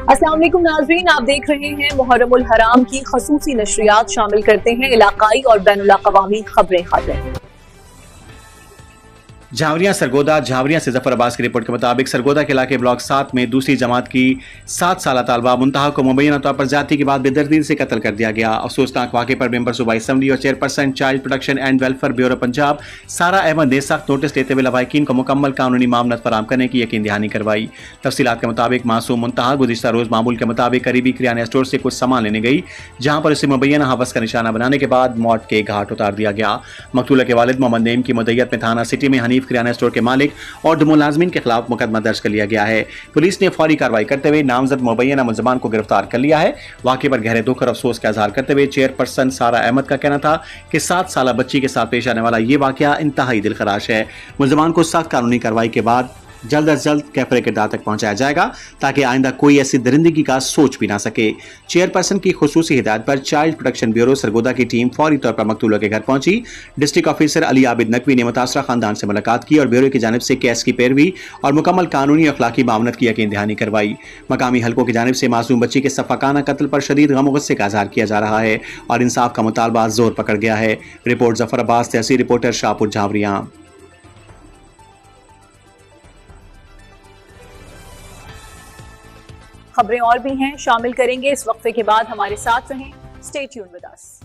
अस्सलाम वालेकुम नाज़रीन, आप देख रहे हैं मुहर्रमुल हराम की खसूसी नशरियात। शामिल करते हैं इलाकाई और बैनुल अक़वामी खबरें। झावरिया सरगोदा झावरिया से जफर अब्बास की रिपोर्ट के मुताबिक सरगोदा के इलाके ब्लॉक 7 में दूसरी जमात की 7 साल तालबा मुंतहा को मुबैना तौर पर जाति के बाद बेदर्दी से कत्ल कर दिया गया। अफसोसनाक वाक़े पर मेंबर सूबाई असम्बली और chairperson child protection and welfare bureau Punjab सारा अहमद ने सख्त नोटिस लेते हुए लवाहिकीन को मुकम्मल कानूनी मामलत फराम करने की यकीन दहानी करवाई। तफसीलात के मुताबिक मासूम मुंतहा गुज़िश्ता रोज़ मामूल के मुताबिक करीबी किराना स्टोर से कुछ सामान लेने गई, जहाँ पर उसे मुबैना हवस का निशाना बनाने के बाद मौत के घाट उतार दिया गया। मकतूला के वालिद मोहम्मद नईम की मुद्दत में थाना सिटी में हनीफ किराना स्टोर के मालिक और दो मुलाजमीन के खिलाफ मुकदमा दर्ज कर लिया गया है। पुलिस ने फौरी कार्रवाई करते हुए नामजद मुबैना मुलजमान को गिरफ्तार कर लिया है। वाक़े पर गहरे दुख और अफसोस का इजहार करते हुए चेयरपर्सन सारा अहमद का कहना था कि 7 साल बच्ची के साथ पेश आने वाला ये वाक़या इंतहाई दिलखराश है। मुलजमान को सख्त कानूनी कार्रवाई के बाद जल्द अज जल्द कैफरे के दाह तक पहुंचाया जाएगा ताकि आइंदा कोई ऐसी दरिंदगी का सोच भी ना सके। चेयरपर्सन की खुसूसी हिदायत पर चाइल्ड प्रोटेक्शन ब्यूरो सरगोदा की टीम फौरी तौर पर मकतूलों के घर पहुंची। डिस्ट्रिक्ट ऑफिसर अली आबिद नकवी ने मुतासरा खानदान से मुलाकात की और ब्यूरो की जानिब से केस की पैरवी और मुकम्मल कानूनी और अखलाकी मामलत की यकीन दहानी करवाई। मकामी हल्कों की जानिब से मासूम बच्ची के सफाकाना कत्ल पर शदीद गम गुस्से का इजहार किया जा रहा है और इंसाफ का मुतालबा जोर पकड़ गया है। रिपोर्ट जफर अब्बास, तहसील रिपोर्टर शाहपुर झावरिया। खबरें और भी हैं, शामिल करेंगे इस वक्फे के बाद। हमारे साथ रहें, स्टे ट्यून्ड विद अस।